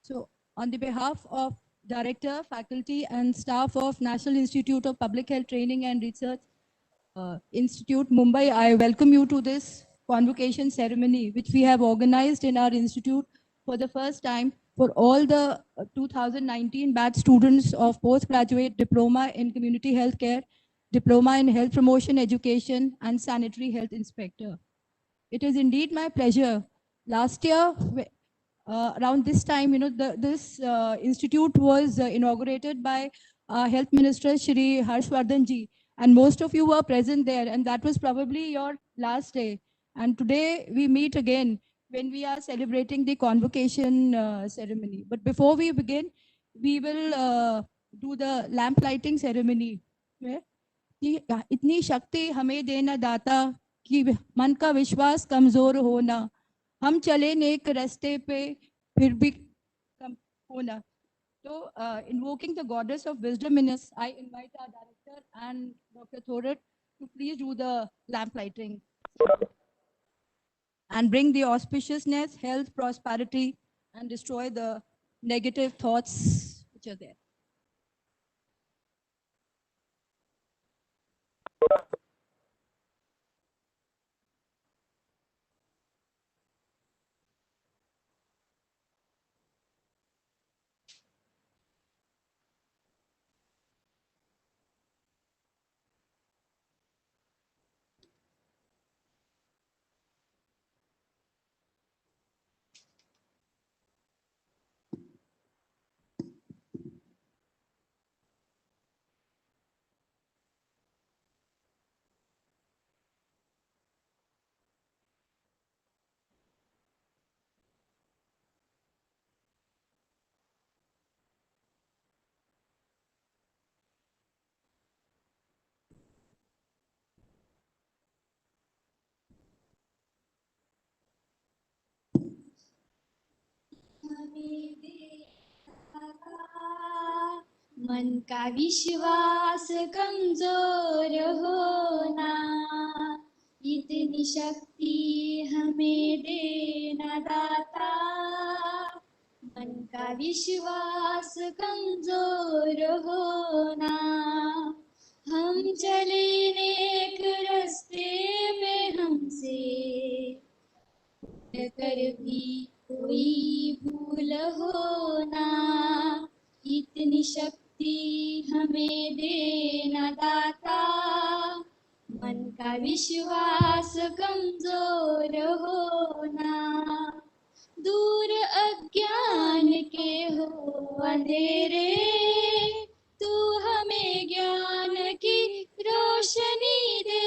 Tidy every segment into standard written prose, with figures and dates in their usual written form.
So, on the behalf of Director, Faculty, and staff of National Institute of Public Health Training and Research Institute, Mumbai, I welcome you to this convocation ceremony, which we have organized in our institute for the first time for all the 2019 batch students of postgraduate diploma in community health care, diploma in health promotion education, and sanitary health inspector. It is indeed my pleasure. Last year, around this time, this institute was inaugurated by Health Minister Shri Harshvardhan ji, and most of you were present there, and that was probably your last day. And today we meet again when we are celebrating the convocation ceremony. But before we begin, we will do the lamp lighting ceremony. Yeah? कि इतनी शक्ति हमें देना दाता कि मन का विश्वास कमजोर होना हम चले नेक रास्ते पे फिर भी कम होना तो invoking the goddess of wisdom in us, I invite our director and Dr. Thorat to please do the lamp lighting and bring the auspiciousness, health, prosperity, and destroy the negative thoughts which are there. मन का विश्वास कमजोर होना इतनी शक्ति हमें देना दाता मन का विश्वास कमजोर होना हम चले नेक रास्ते पे हमसे कर भी कोई भूल होना इतनी शक्ति हमें देना दाता मन का विश्वास कमजोर होना दूर अज्ञान के हो अंधेरे तू हमें ज्ञान की रोशनी दे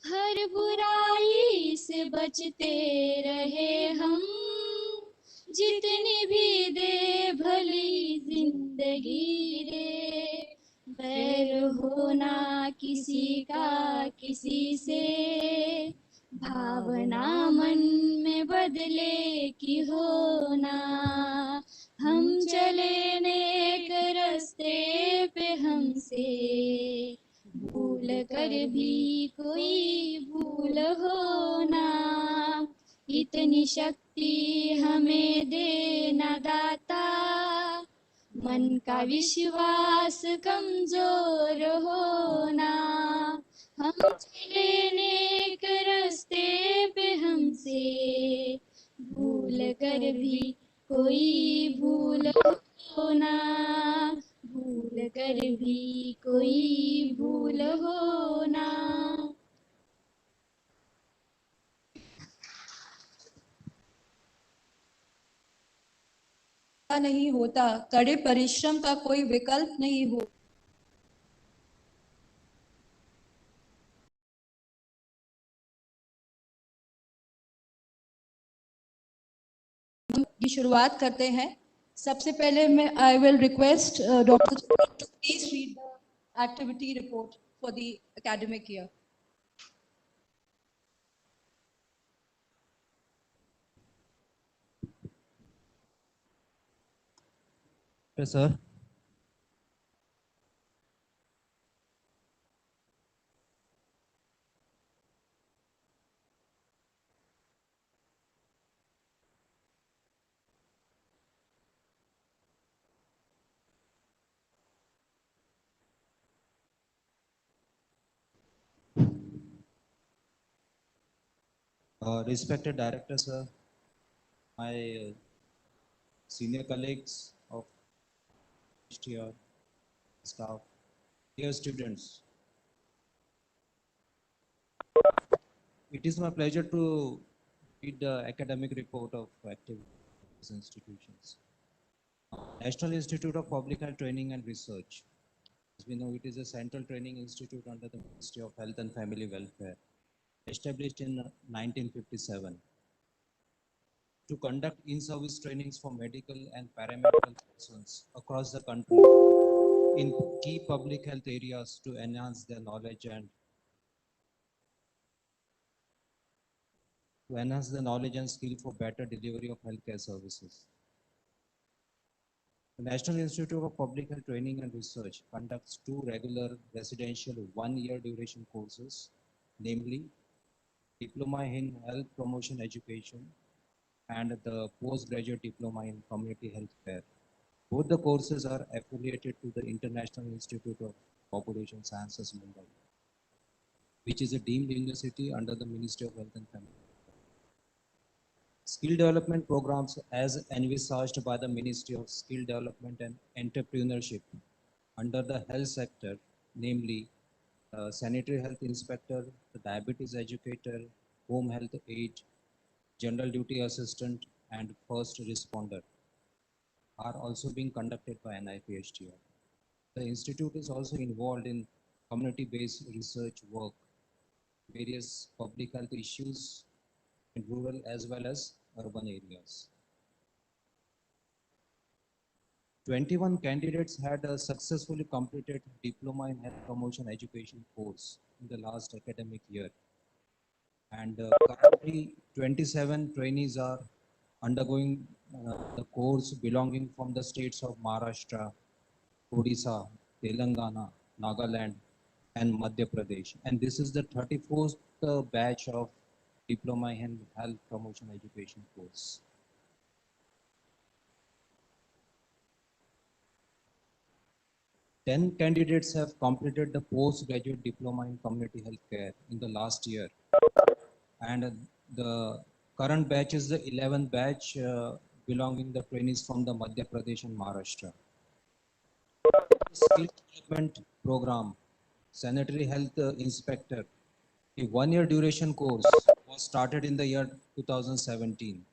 हर बुराई से बचते रहे हम जितनी भी दे भली जिंदगी रे बैर होना किसी का किसी से भावना मन में बदले की होना हम चले नेक रास्ते पे हमसे भूल कर भी कोई भूल होना इतनी शक्ति हमें देना दाता मन का विश्वास कमजोर होना हम चले नेक रास्ते पे हमसे भूल कर भी कोई भूल होना भूल कर भी कोई भूल होना नहीं होता कड़े परिश्रम का कोई विकल्प नहीं हो की शुरुआत करते हैं सबसे पहले मैं I will request doctor to please read the activity report for the academic year Yes, sir. Respected Director, sir, my senior colleagues of HTR staff, dear students, it is my pleasure to read the academic report of activities institutions. National Institute of Public Health Training and Research. As we know, it is a central training institute under the Ministry of Health and Family Welfare, established in 1957 to conduct in-service trainings for medical and paramedical persons across the country in key public health areas to enhance their knowledge and skill for better delivery of healthcare services. The National Institute of Public Health Training and Research conducts two regular residential one-year duration courses, namely Diploma in Health Promotion Education and the Postgraduate Diploma in Community Health Care. Both the courses are affiliated to the International Institute of Population Sciences, Mumbai, which is a deemed university under the Ministry of Health and Family. Skill development programs as envisaged by the Ministry of Skill Development and Entrepreneurship under the health sector, namely sanitary health inspector, the diabetes educator, home health aide, general duty assistant, and first responder are also being conducted by NIPHTR. The institute is also involved in community-based research work, various public health issues in rural as well as urban areas. 21 candidates had successfully completed Diploma in Health Promotion Education course in the last academic year. And currently 27 trainees are undergoing the course belonging from the states of Maharashtra, Odisha, Telangana, Nagaland, and Madhya Pradesh. And this is the 34th batch of Diploma in Health Promotion Education course. Ten candidates have completed the postgraduate diploma in community health care in the last year. And the current batch is the 11th batch belonging the trainees from the Madhya Pradesh and Maharashtra. Skill development program, sanitary health inspector, a one-year duration course was started in the year 2017,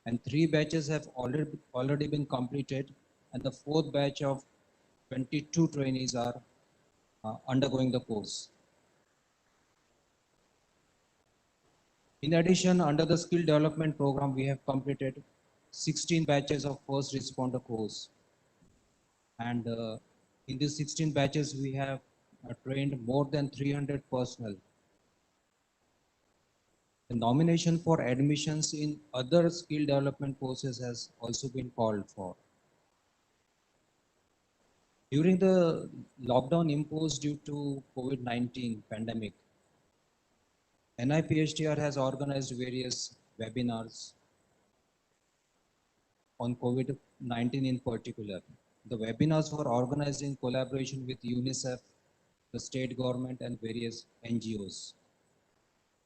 and 3 batches have already been completed, and the 4th batch of 22 trainees are undergoing the course. In addition, under the skill development program, we have completed 16 batches of first responder course. And in these 16 batches, we have trained more than 300 personnel. The nomination for admissions in other skill development courses has also been called for. During the lockdown imposed due to COVID-19 pandemic, NIPHTR has organized various webinars on COVID-19 in particular. The webinars were organized in collaboration with UNICEF, the state government, and various NGOs.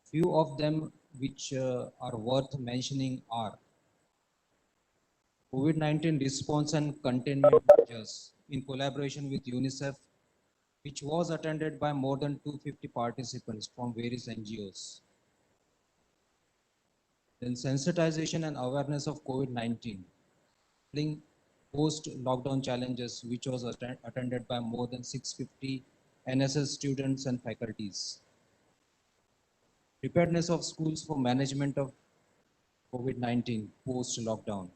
Few of them which are worth mentioning are COVID-19 response and containment measures in collaboration with UNICEF, which was attended by more than 250 participants from various NGOs. Then sensitization and awareness of COVID-19, post-lockdown challenges, which was attended by more than 650 NSS students and faculties. Preparedness of schools for management of COVID-19 post-lockdown,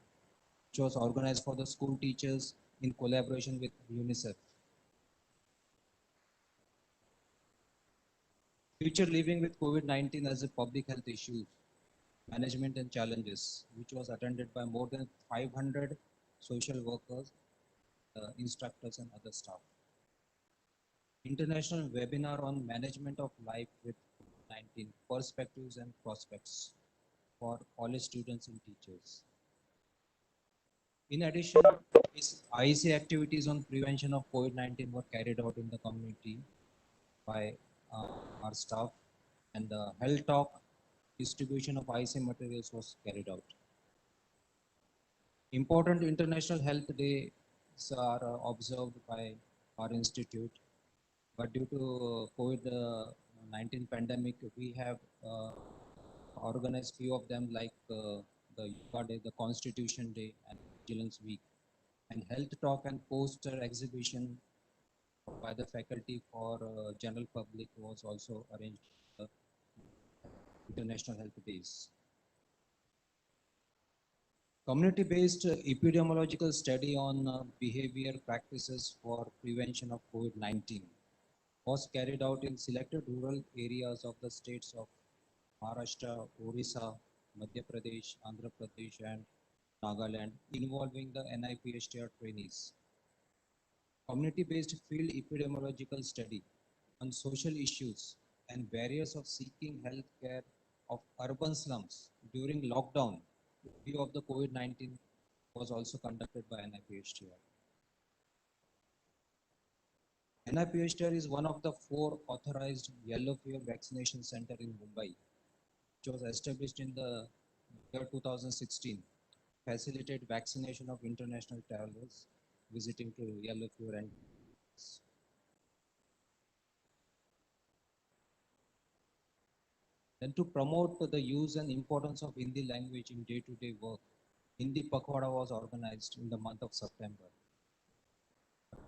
which was organized for the school teachers in collaboration with UNICEF. Future living with COVID-19 as a public health issue, management and challenges, which was attended by more than 500 social workers, instructors, and other staff. International webinar on management of life with COVID-19 perspectives and prospects for college students and teachers. In addition, IEC activities on prevention of COVID-19 were carried out in the community by our staff, and the health talk distribution of IC materials was carried out. Important international health days are observed by our institute, but due to COVID-19 pandemic, we have organized few of them like the Yoga Day, the Constitution Day, and Vigilance Week, and health talk and poster exhibition by the faculty for general public was also arranged International Health Days. Community-based epidemiological study on behavior practices for prevention of COVID-19 was carried out in selected rural areas of the states of Maharashtra, Orissa, Madhya Pradesh, Andhra Pradesh, and Nagaland, involving the NIPHTR trainees. Community-based field epidemiological study on social issues and barriers of seeking health care of urban slums during lockdown in view of the COVID-19 was also conducted by NIPHTR. NIPHTR is one of the 4 authorized yellow fever vaccination center in Mumbai, which was established in the year 2016, facilitate vaccination of international travelers visiting to yellow fever and then to promote the use and importance of Hindi language in day-to-day work, Hindi Pakhwada was organized in the month of September.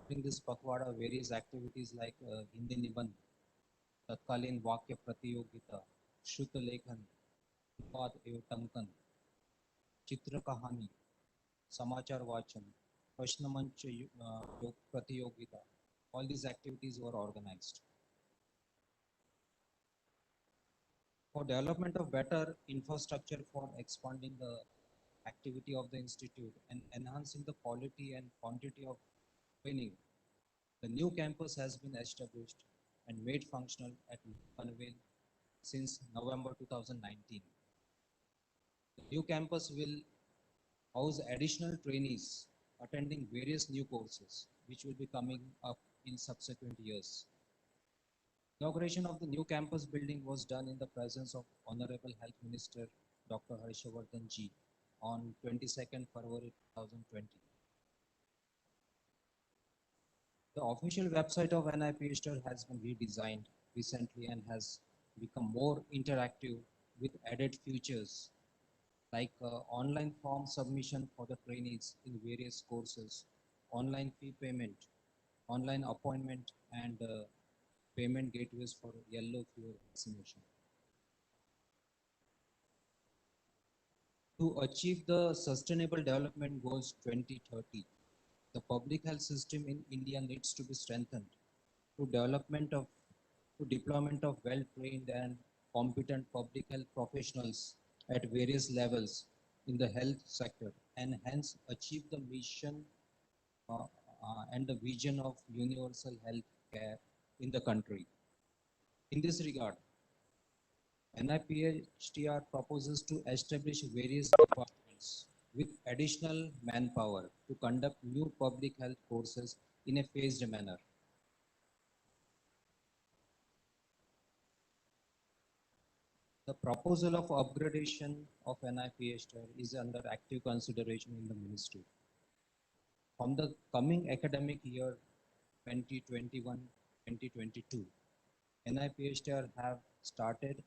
During this Pakhwada, various activities like Hindi Nibandh, Tatkalin Vakya Pratiyogita, Shruta Lekhan, Pad Ev Tankan, Chitra Kahani, Samachar Vachan, Prashna Manch Yog Pratiyogita, all these activities were organized. For development of better infrastructure for expanding the activity of the institute and enhancing the quality and quantity of training, the new campus has been established and made functional at Panvel since November 2019. The new campus will house additional trainees attending various new courses, which will be coming up in subsequent years. Inauguration of the new campus building was done in the presence of Honorable Health Minister Dr. Harshvardhan Ji on 22nd February 2020. The official website of NIPHTR has been redesigned recently and has become more interactive with added features like online form submission for the trainees in various courses, online fee payment, online appointment, and payment gateways for yellow fever vaccination. To achieve the Sustainable Development Goals 2030, the public health system in India needs to be strengthened to deployment of well-trained and competent public health professionals at various levels in the health sector and hence achieve the mission and the vision of universal health care in the country. In this regard, NIPHTR proposes to establish various departments with additional manpower to conduct new public health courses in a phased manner. The proposal of upgradation of NIPHTR is under active consideration in the ministry. From the coming academic year 2021-2022, NIPHTR have started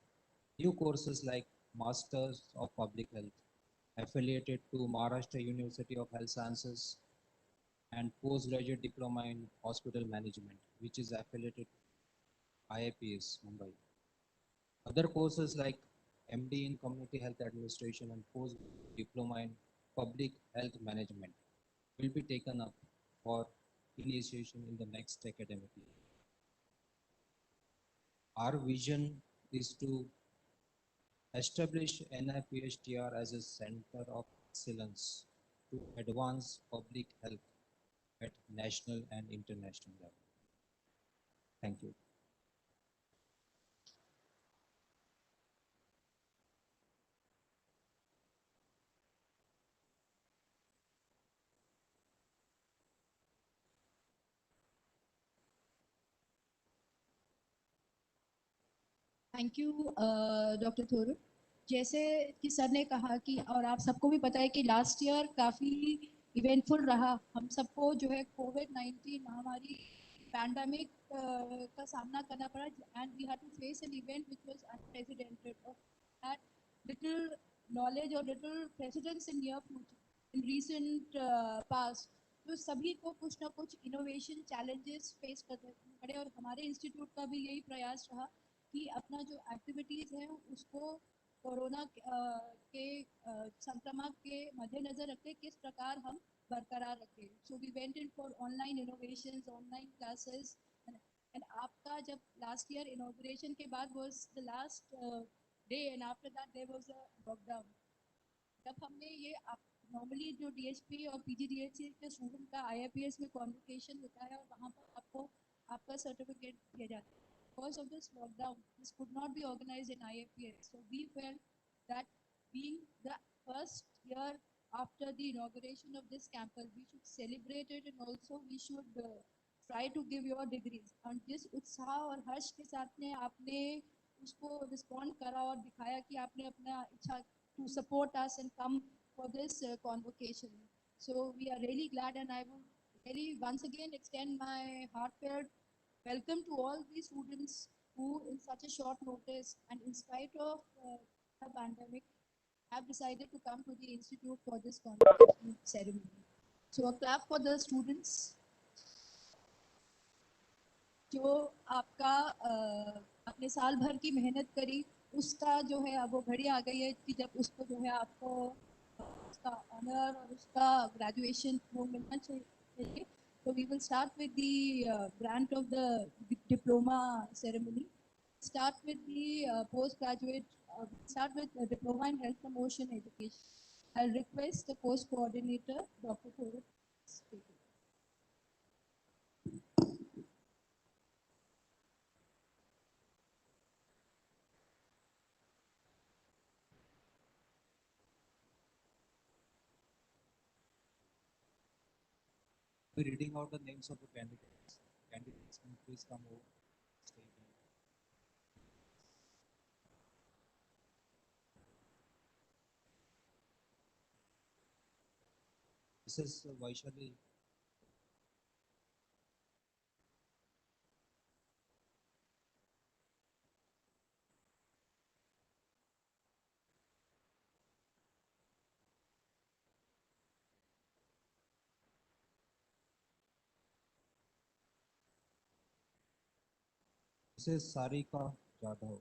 new courses like Masters of Public Health, affiliated to Maharashtra University of Health Sciences, and postgraduate diploma in hospital management, which is affiliated to IIPS Mumbai. Other courses like MD in Community Health Administration and post diploma in Public Health Management will be taken up for initiation in the next academic year. Our vision is to establish NIPHTR as a center of excellence to advance public health at national and international level. Thank you. Thank you, Dr. Thorup. जैसे कि sir ने कहा कि और आप सबको भी पता है कि लास्ट ईयर काफ़ी इवेंटफुल रहा। हम सबको जो है कोविड-19 महामारी पैंडेमिक का सामना करना पड़ा and we had to face an event which was unprecedented और हैड लिटिल नॉलेज और little precedence in near future in recent past. तो सभी को कुछ ना कुछ इनोवेशन चैलेंजेस फेस करने पड़े और हमारे इंस्टीट्यूट का भी यही प्रयास रहा कि अपना जो एक्टिविटीज़ है उसको कोरोना के संक्रमण के मद्देनजर रखते किस प्रकार हम बरकरार रखें। So we went in for online innovations, online classes and आपका जब लास्ट ईयर इनॉग्रेशन के बाद was the last day and after that there was a lockdown. जब हमने ये नॉर्मली जो डीएसपी और पीजीडीएससी के स्टूडेंट का आईआईपीएस में कॉन्वोकेशन होता है और वहाँ पर आपको आपका सर्टिफिकेट दिया जाता है। Because of this lockdown, this could not be organized in IAPS. So we felt that being the first year after the inauguration of this campus, we should celebrate it and also we should try to give your degrees. और जिस उत्साह और हर्ष के साथ में आपने उसको respond करा और दिखाया कि आपने अपना इच्छा to support us and come for this convocation. So we are really glad and I will really once again extend my heartfelt welcome to all the students who in such a short notice and in spite of the pandemic have decided to come to the institute for this convocation ceremony. So a clap for the students. जो आपका आपने साल भर की मेहनत करी उसका जो है अब वो घड़ी आ गई है कि जब उसको जो है आपको उसका ऑनर और उसका ग्रेजुएशन वो मिलना चाहिए. So we will start with the grant of the diploma ceremony. Start with the postgraduate. Start with diploma in health promotion education. I'll request the post coordinator, Dr. Thorup. We're reading out the names of the candidates. Candidates, can you please come over stage. This is Vaishali. This is Sarika Jadhav.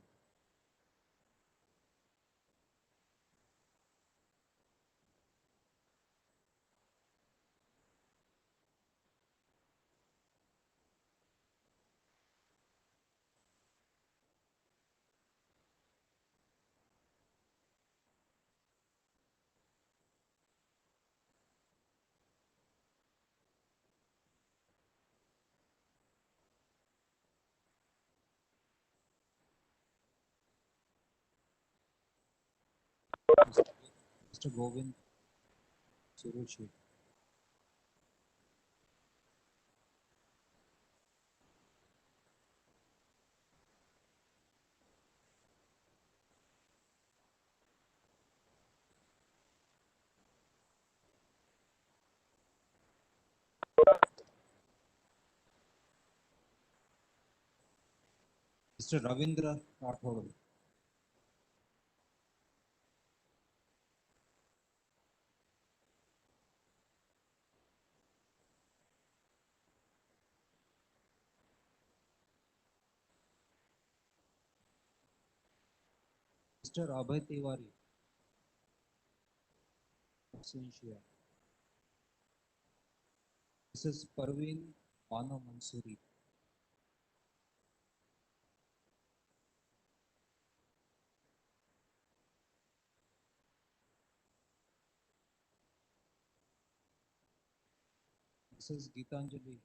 Mr. Govind Surushi. Mr. Ravindra Rathod. Mr. Abhay Tiwari. Absentia. Mrs. Parveen Bano Mansuri. Mrs. Geetanjali.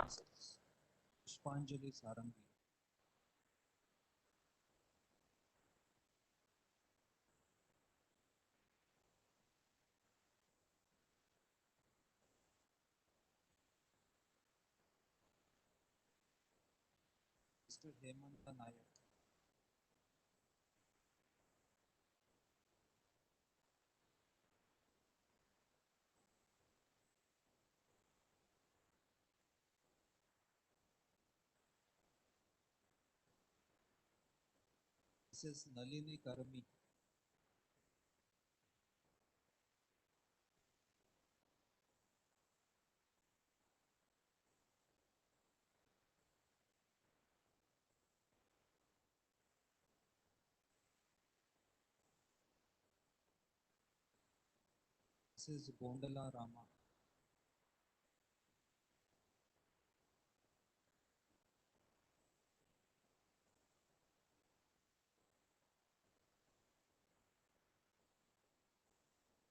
Mrs. Pushpanjali Sarangi. Mr. Hemanta Nayak. Mrs. Nalini Karami. Mrs. Bondala Rama.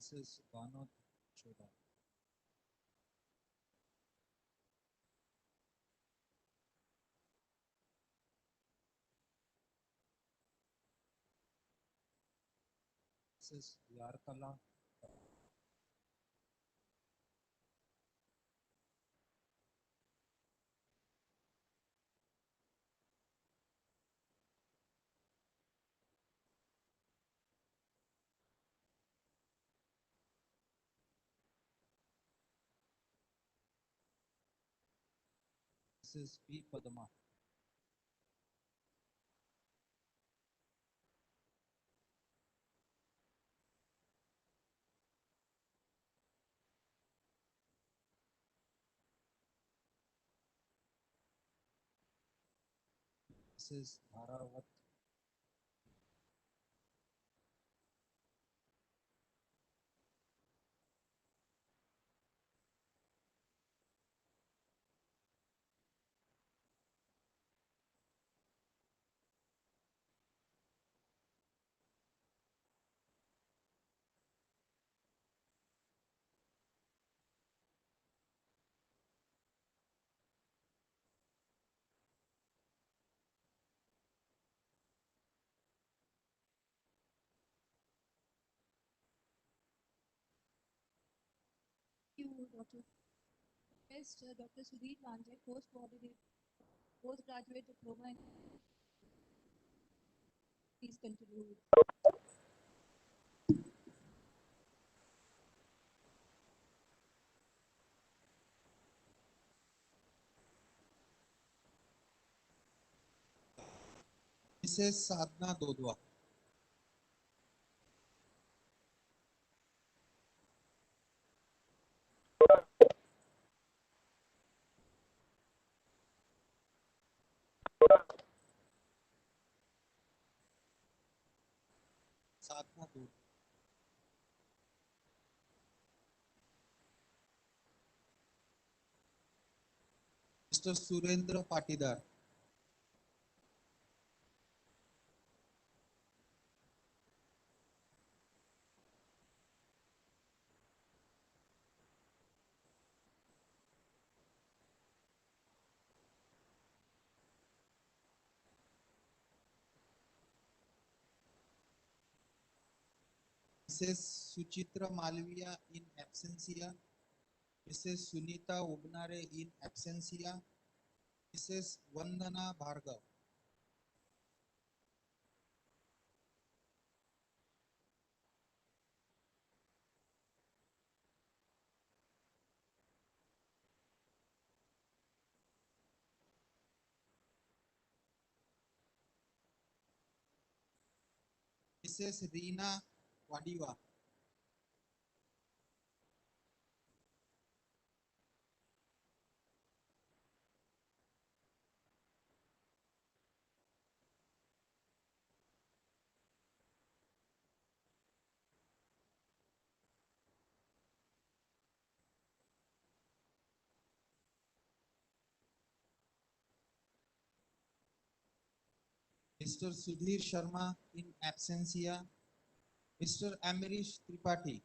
Mrs. Banod Choda. Mrs. Yarkala. Mrs. B. Padma. Mrs. Dharawat. Thank you, Dr. Best, Dr. Sudhir Ranjay, postgraduate diploma. Please continue. Mrs. Sadhna Dodwa. Sadhna Dodwa. Mr. Surendra Patidar. Mrs. Suchitra Malviya in absentia. Mrs. Sunita Obnare in absentia. Mrs. Vandana Bhargav. Mrs. Reena Wadiwa. Mr. Sudhir Sharma in absentia. Mr. Amrish Tripathi.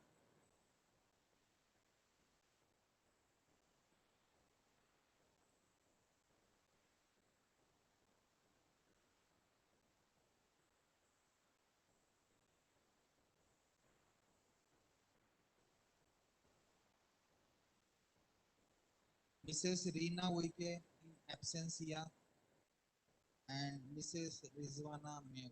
Mrs. Reena Uike in absentia. and Mrs. Rizwana Mew.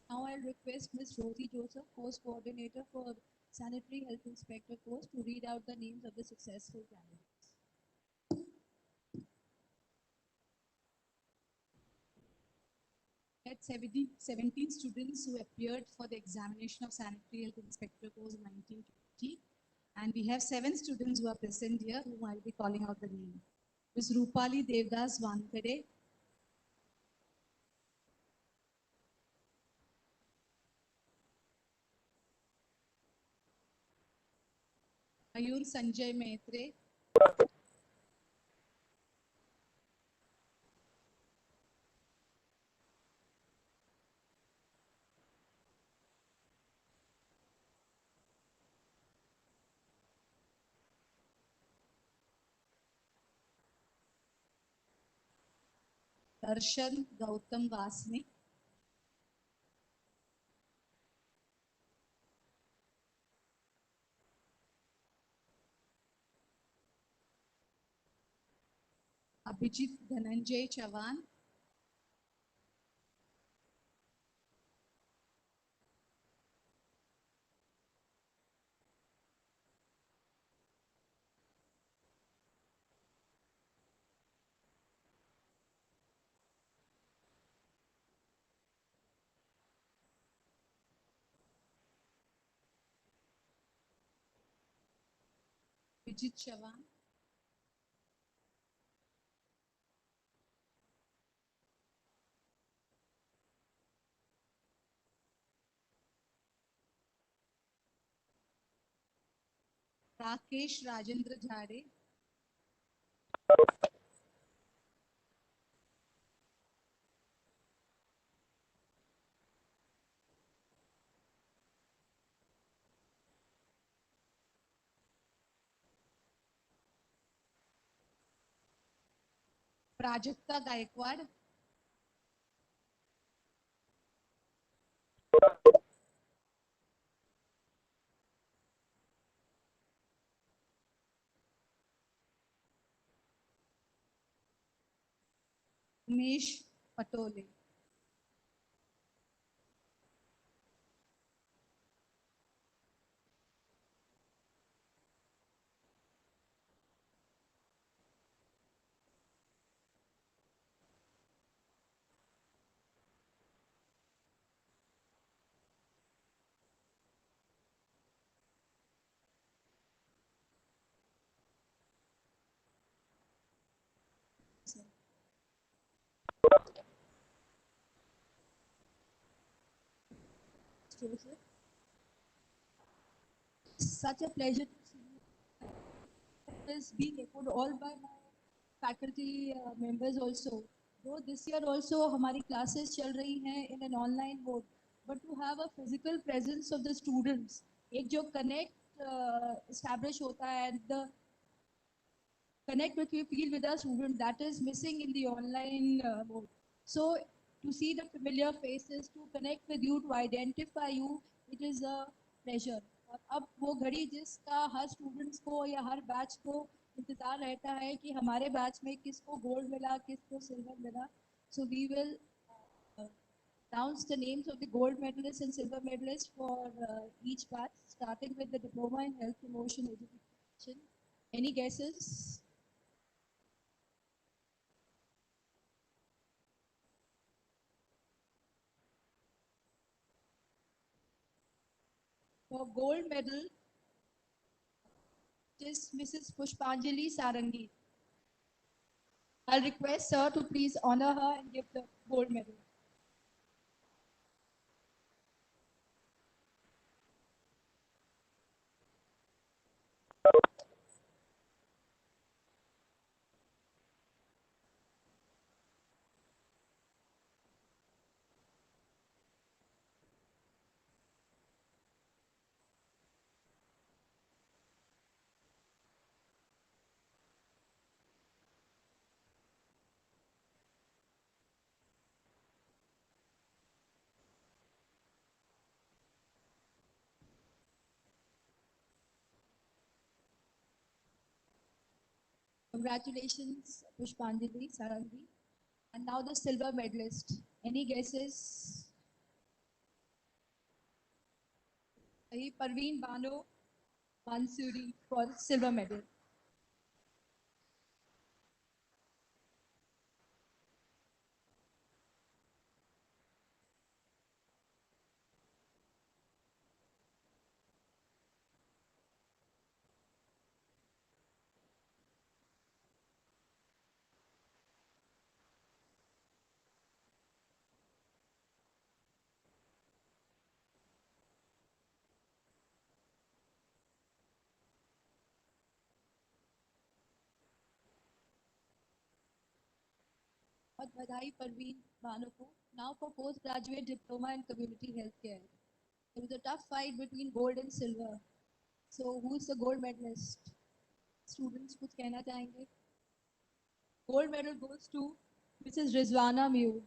Now I'll request Ms. Rosie Joseph, course coordinator for Sanitary Health Inspector course, to read out the names of the successful candidates. Had 17 students who appeared for the examination of Sanitary Health Inspector course 1920, and we have 7 students who are present here whom I'll be calling out the name. Ms. Rupali Devdas Vankade, Mayur Sanjay Maitre, Darshan Gautam Vasni, Abhijit Dhananjay Chavan, Abhijit Chavan, Rakesh Rajendra Jhade, Prajakta Gaikwad, Umesh Patole. Joseph. Such a pleasure to see you. It is being echoed all by my faculty members also. Though this year also हमारी classes चल रही हैं in an online mode, but to have a physical presence of the students, एक जो connect establish होता है and the connect with you, feel with the student, that is missing in the online mode. So to see the familiar faces, to connect with you, to identify you, it is a pleasure. और अब वो घड़ी जिसका हर students को या हर batch को इंतजार रहता है कि हमारे बैच में किसको गोल्ड मिला, किसको सिल्वर मिला. So we will announce the names of the gold medalists and silver medalists for each batch, starting with the diploma in health promotion education. Any guesses? For gold medal, it is Mrs. Pushpanjali Sarangi. I'll request sir to please honor her and give the gold medal. Congratulations, Pushpanjali Sarangi. And now the silver medalist. Any guesses? Parveen Bano Mansuri for silver medal. बहुत बधाई परवीन बानो को. Now for postgraduate diploma in community healthcare. It was a tough fight between gold and silver. So who's the gold medalist? Students कुछ कहना चाहेंगे? Gold medal goes to Mrs. Rizwana Mew.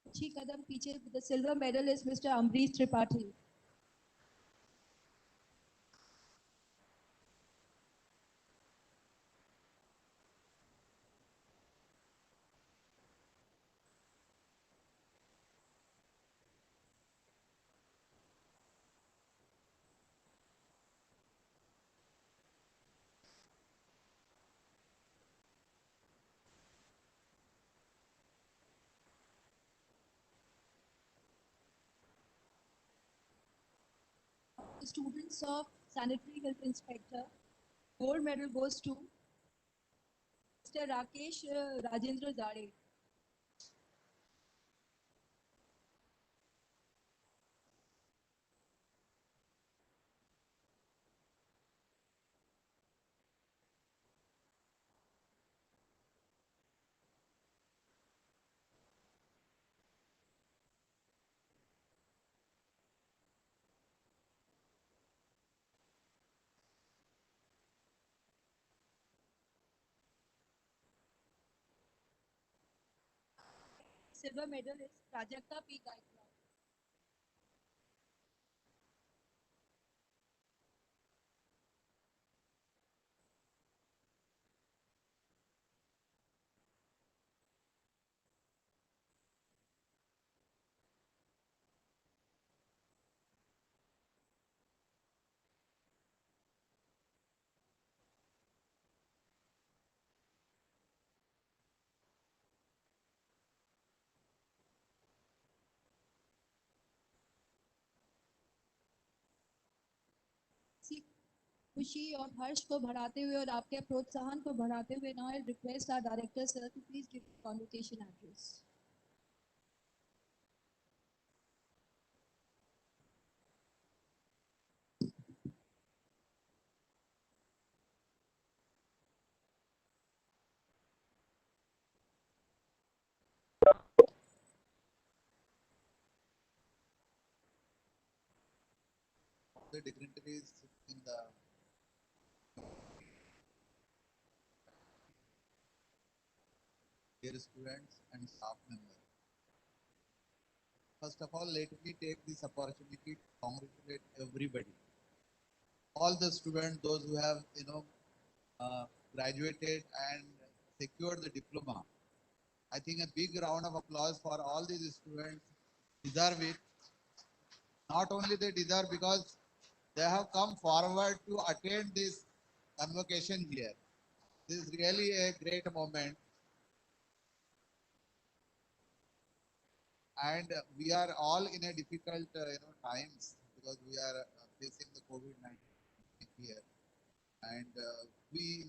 अच्छी कदम पीछे. The silver medal is Mr. Amrish Tripathi. The students of sanitary health inspector. Gold medal goes to Mr. Rakesh Rajendra Zade. Silver medal is Prajakta P. Gaikwad. इसी खुशी और हर्ष को बढ़ाते हुए और आपके प्रोत्साहन को बढ़ाते हुए now I request our director sir to please give the convocation address. The dignitaries in the dear students and staff members. First of all, let me take this opportunity to congratulate everybody. All the students, those who have, graduated and secured the diploma. I think a big round of applause for all these students deserve it. Not only they deserve because they have come forward to attend this convocation here. This is really a great moment. And we are all in a difficult times because we are facing the COVID-19 here, and we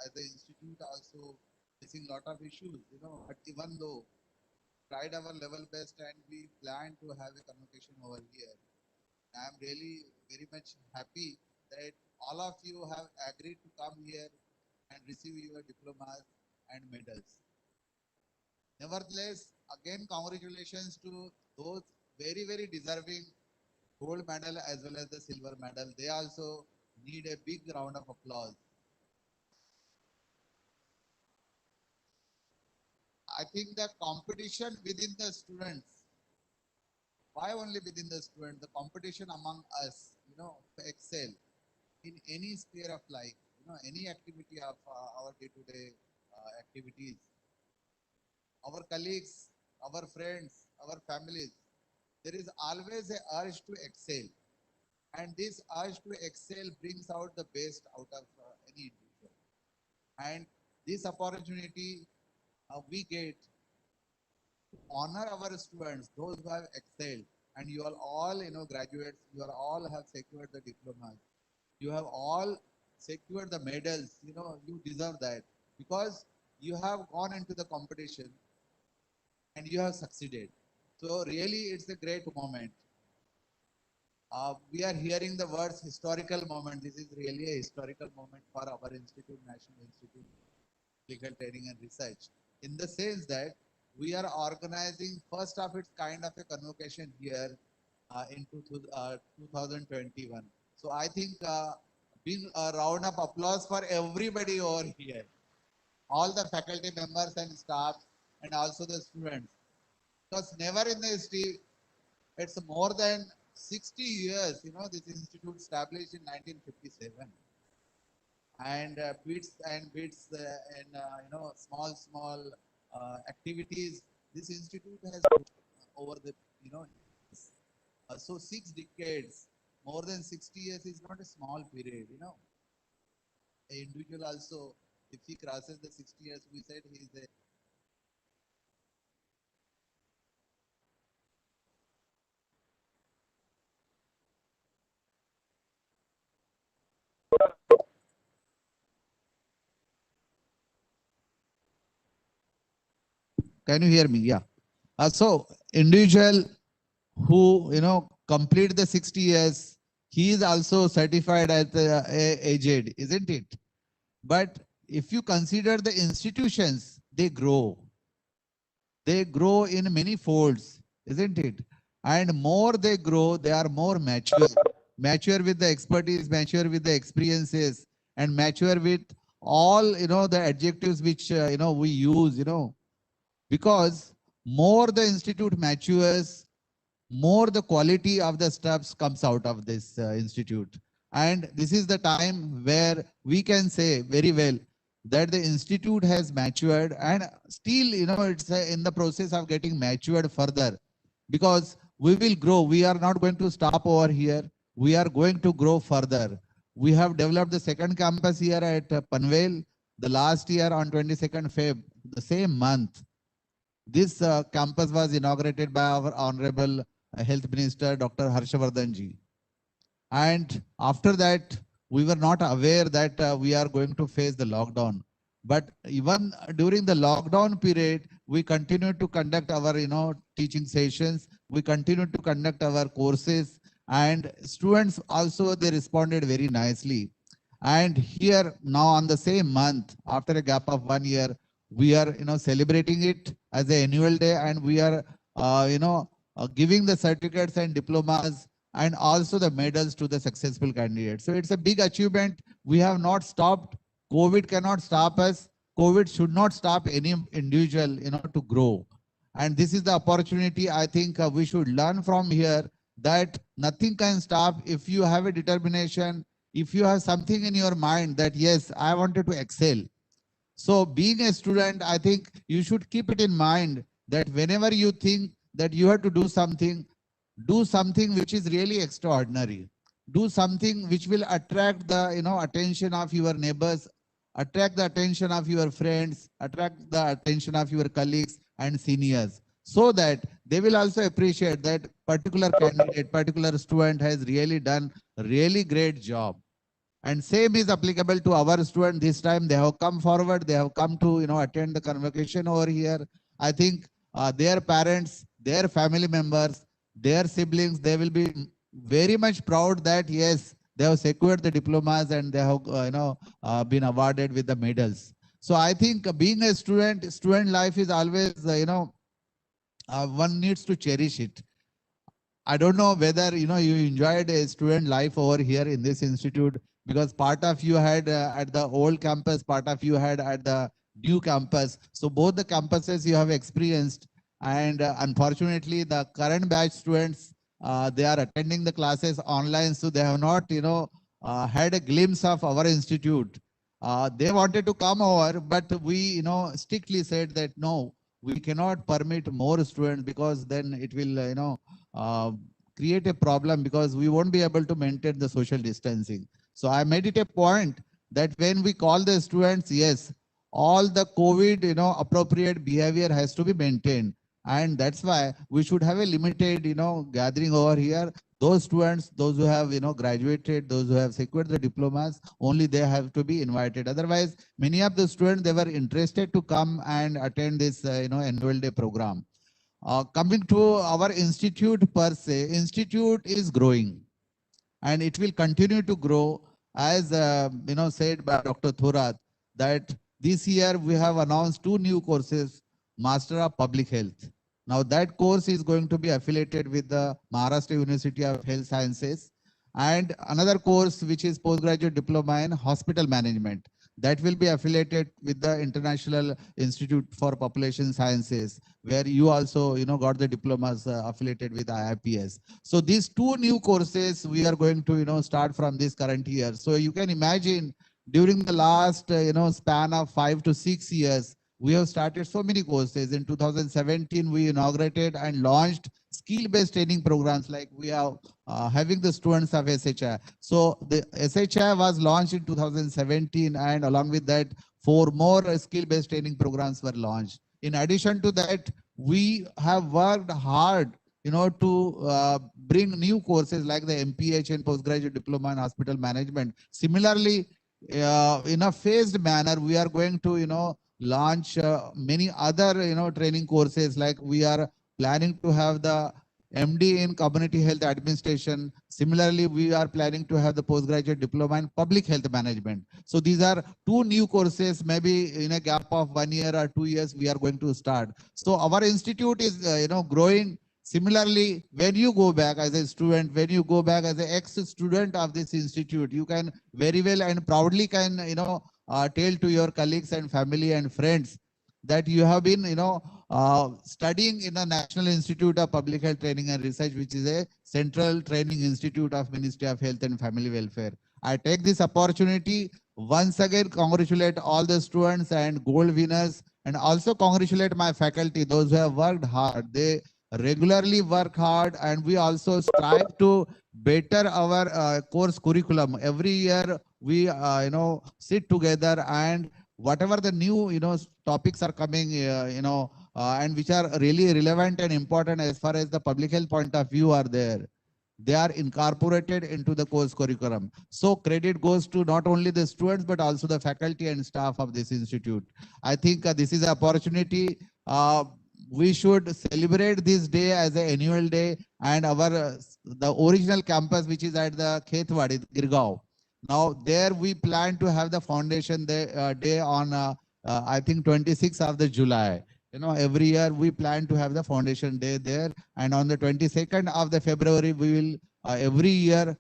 as the institute also facing lot of issues, but even though tried our level best and we plan to have a convocation over here, I am really very much happy that all of you have agreed to come here and receive your diplomas and medals. Nevertheless, again, congratulations to those very, very deserving gold medal as well as the silver medal. They also need a big round of applause. I think the competition within the students, why only within the students? The competition among us, to excel in any sphere of life, any activity of our day-to-day activities. Our colleagues, our friends, our families, there is always a urge to excel. And this urge to excel brings out the best out of any individual. And this opportunity we get to honor our students, those who have excelled. And you are all, graduates, you are all have secured the diplomas. You have all secured the medals. You deserve that because you have gone into the competition and you have succeeded. So really, it's a great moment. We are hearing the words historical moment. This is really a historical moment for our institute, National Institute of Legal Training and Research, in the sense that we are organizing first of its kind of a convocation here in 2021. So I think being a round of applause for everybody over here, all the faculty members and staff, and also the students, because never in the history, it's more than 60 years, this institute established in 1957. And bits and bits and, small activities, this institute has over the, so 6 decades, more than 60 years is not a small period, An individual also, if he crosses the 60 years, we said he is a Can you hear me? Yeah. So individual who complete the 60 years, he is also certified as aged, isn't it? But if you consider the institutions, they grow. They grow in many folds, isn't it? And more they grow, they are more mature. Mature with the expertise, mature with the experiences, and mature with all the adjectives which we use, because more the institute matures, more the quality of the stuffs comes out of this institute. And this is the time where we can say very well that the institute has matured, and still, it's in the process of getting matured further, because we will grow. We are not going to stop over here. We are going to grow further. We have developed the second campus here at Panvel. The last year on 22nd Feb, the same month, this campus was inaugurated by our Honorable Health Minister, Dr. Harshavardhan ji. And after that, we were not aware that we are going to face the lockdown. But even during the lockdown period, we continued to conduct our, teaching sessions. We continued to conduct our courses, and students also, they responded very nicely. And here now on the same month, after a gap of 1 year, we are, celebrating it as an annual day, and we are, giving the certificates and diplomas and also the medals to the successful candidates. So it's a big achievement. We have not stopped. COVID cannot stop us. COVID should not stop any individual, to grow. And this is the opportunity. I think we should learn from here that nothing can stop if you have a determination, if you have something in your mind that, yes, I wanted to excel. So being a student, I think you should keep it in mind that whenever you think that you have to do something which is really extraordinary. Do something which will attract the attention of your neighbors, attract the attention of your friends, attract the attention of your colleagues and seniors, so that they will also appreciate that particular candidate, particular student has really done a really great job. And same is applicable to our student. This time they have come forward, they have come to attend the convocation over here. I think their parents, their family members, their siblings, they will be very much proud that yes, they have secured the diplomas and they have been awarded with the medals. So I think being a student life is always one needs to cherish it. I don't know whether you enjoyed a student life over here in this institute, because part of you had at the old campus, part of you had at the new campus. So both the campuses you have experienced, and unfortunately the current batch students, they are attending the classes online, so they have not had a glimpse of our institute. They wanted to come over, but we strictly said that no, we cannot permit more students, because then it will uh, create a problem, because we won't be able to maintain the social distancing. So I made it a point that when we call the students, yes, all the COVID appropriate behavior has to be maintained, and that's why we should have a limited gathering over here. Those students, those who have graduated, those who have secured the diplomas, only they have to be invited. Otherwise, many of the students, they were interested to come and attend this annual day program. Coming to our institute per se, institute is growing and it will continue to grow, as said by Dr. Thorat, that this year we have announced 2 new courses, Master of Public Health. Now that course is going to be affiliated with the Maharashtra University of Health Sciences, and another course which is postgraduate diploma in hospital management, that will be affiliated with the International Institute for Population Sciences, where you also got the diplomas affiliated with IIPS. So these 2 new courses we are going to start from this current year. So you can imagine, during the last span of 5 to 6 years, we have started so many courses. In 2017 we inaugurated and launched skill-based training programs, like we are having the students of SHI. So the SHI was launched in 2017, and along with that 4 more skill-based training programs were launched. In addition to that, we have worked hard to bring new courses like the MPH and postgraduate diploma in hospital management. Similarly, in a phased manner, we are going to launch many other training courses, like we are planning to have the MD in community health administration. Similarly, we are planning to have the postgraduate diploma in public health management. So these are 2 new courses. Maybe in a gap of 1 year or 2 years, we are going to start. So our institute is growing. Similarly, when you go back as a student, when you go back as an ex-student of this institute, you can very well and proudly can tell to your colleagues and family and friends that you have been studying in the National Institute of Public Health Training and Research, which is a central training institute of Ministry of Health and Family Welfare. I take this opportunity once again congratulate all the students and gold winners, and also congratulate my faculty, those who have worked hard. They regularly work hard, and we also strive to better our course curriculum. Every year we sit together, and whatever the new topics are coming and which are really relevant and important as far as the public health point of view are there, they are incorporated into the course curriculum. So credit goes to not only the students but also the faculty and staff of this institute. I think this is an opportunity. We should celebrate this day as an annual day, and our the original campus, which is at the Khetwadi, Girgaon. Now there we plan to have the foundation day on I think 26th of the July. Every year we plan to have the foundation day there, and on the 22nd of the February we will every year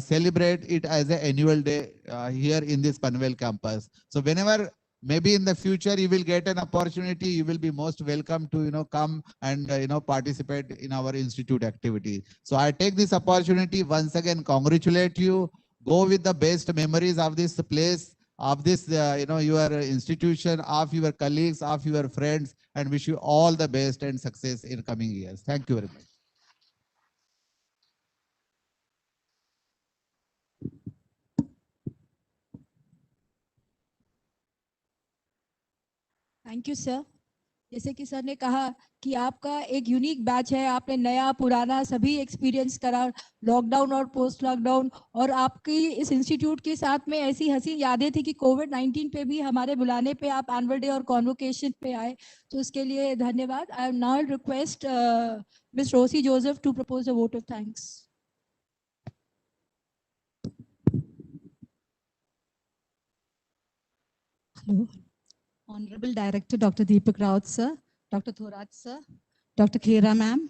celebrate it as an annual day here in this Panvel campus. So whenever maybe in the future you will get an opportunity, you will be most welcome to come and participate in our institute activity. So I take this opportunity once again congratulate you. Go with the best memories of this place, of this your institution, of your colleagues, of your friends, and wish you all the best and success in coming years. Thank you very much. Thank you sir. जैसे कि sir ने कहा कि आपका एक unique batch है, आपने नया पुराना सभी एक्सपीरियंस करा, लॉकडाउन और पोस्ट लॉकडाउन, और आपकी इस इंस्टीट्यूट के साथ में ऐसी हसीन यादें थी कि कोविड-19 पे भी हमारे बुलाने पे आप एनुअल डे और कॉन्वोकेशन पे आए, तो उसके लिए धन्यवाद। I now request miss Rosy Joseph to propose a vote of thanks. Hello. Honorable Director Dr. Deepak Raut sir, Dr. Thorat sir, Dr. Kera ma'am,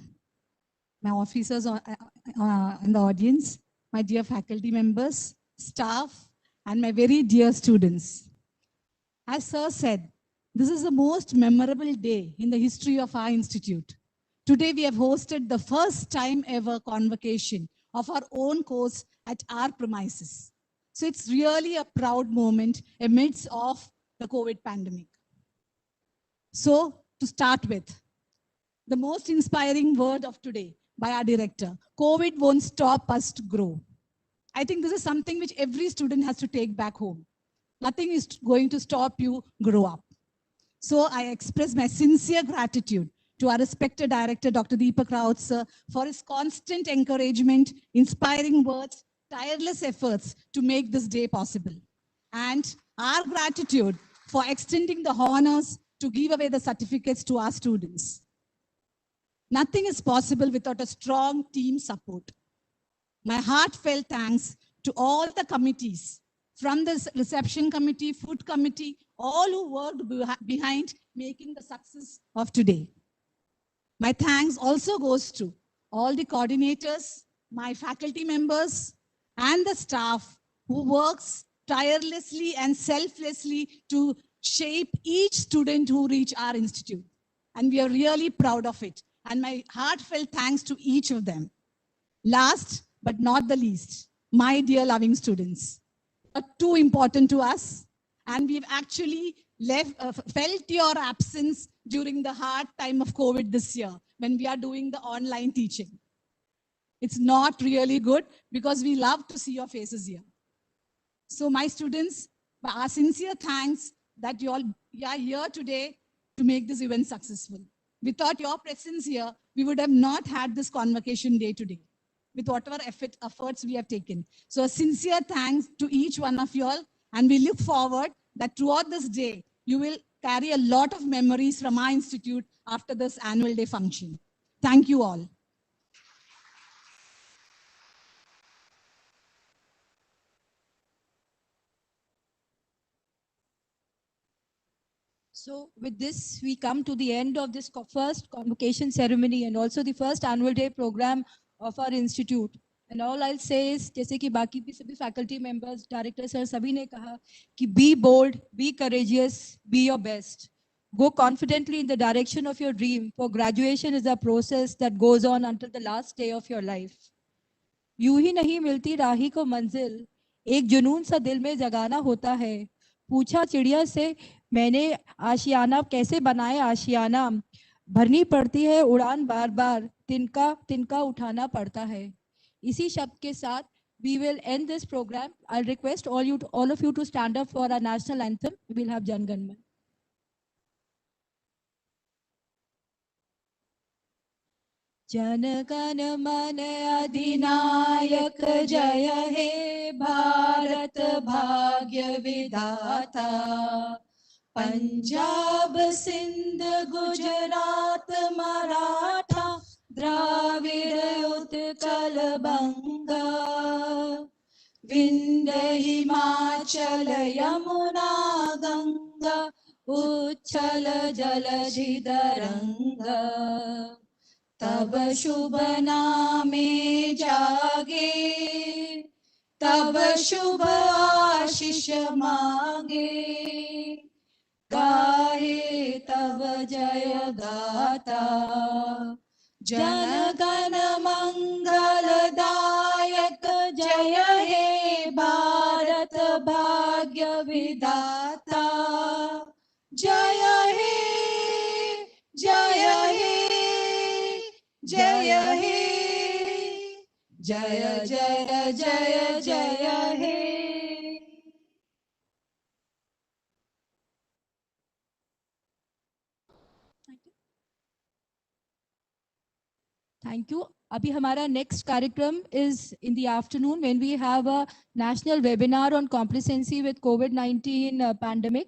my officers in the audience, my dear faculty members, staff, and my very dear students. As sir said, this is the most memorable day in the history of our institute. Today we have hosted the first time ever convocation of our own course at our premises. So it's really a proud moment amidst of the COVID pandemic. So to start with, the most inspiring word of today by our director, COVID won't stop us to grow. I think this is something which every student has to take back home. Nothing is going to stop you grow up. So I express my sincere gratitude to our respected director, Dr. Deepak Raut sir, for his constant encouragement, inspiring words, tireless efforts to make this day possible. And our gratitude for extending the honors to give away the certificates to our students. Nothing is possible without a strong team support. My heartfelt thanks to all the committees, from the reception committee, food committee, all who worked behind making the success of today. My thanks also goes to all the coordinators, my faculty members, and the staff who works tirelessly and selflessly to shape each student who reach our institute. And we are really proud of it. And my heartfelt thanks to each of them. Last but not the least, my dear loving students, are too important to us. And we've actually felt your absence during the hard time of COVID this year when we are doing the online teaching. It's not really good because we love to see your faces here. So my students, our sincere thanks that you all are here today to make this event successful. Without your presence here, we would have not had this convocation day today with whatever efforts we have taken. So a sincere thanks to each one of you all. And we look forward that throughout this day, you will carry a lot of memories from our institute after this annual day function. Thank you all. So with this, we come to the end of this first convocation ceremony and also the first annual day program of our institute. And all I'll say is, जैसे कि बाकी भी सभी faculty members, director sir सभी ने कहा कि be bold, be courageous, be your best. Go confidently in the direction of your dream, for graduation is a process that goes on until the last day of your life. यूं ही नहीं मिलती राही को मंजिल, एक जुनून सा दिल में जगाना होता है. पूछा चिड़िया से मैंने आशियाना कैसे बनाए आशियाना, भरनी पड़ती है उड़ान बार बार, तिनका तिनका उठाना पड़ता है. इसी शब्द के साथ we will end this program. I'll request all of you to stand up for our national anthem. We'll have Jan Gan Man. Jana Gana मन अधिनायक जय हे भारत भाग्य विधाता. पंजाब सिंध गुजरात मराठा द्राविड़ उत्कल बंगा. विंध्य हिमाचल यमुना गंगा उच्छल जलधि तरंगा. तब शुभ नामे जागे, तब शुभ आशीष मांगे. गाहे तब जय गाता, जन गण मंगल दायक जय हे भारत भाग्य विधाता. जय हे जय हे जय हे जय जय जय जय हे. Thank you. अभी हमारा next कार्यक्रम is in the afternoon when we have a national webinar on complacency with COVID-19 pandemic.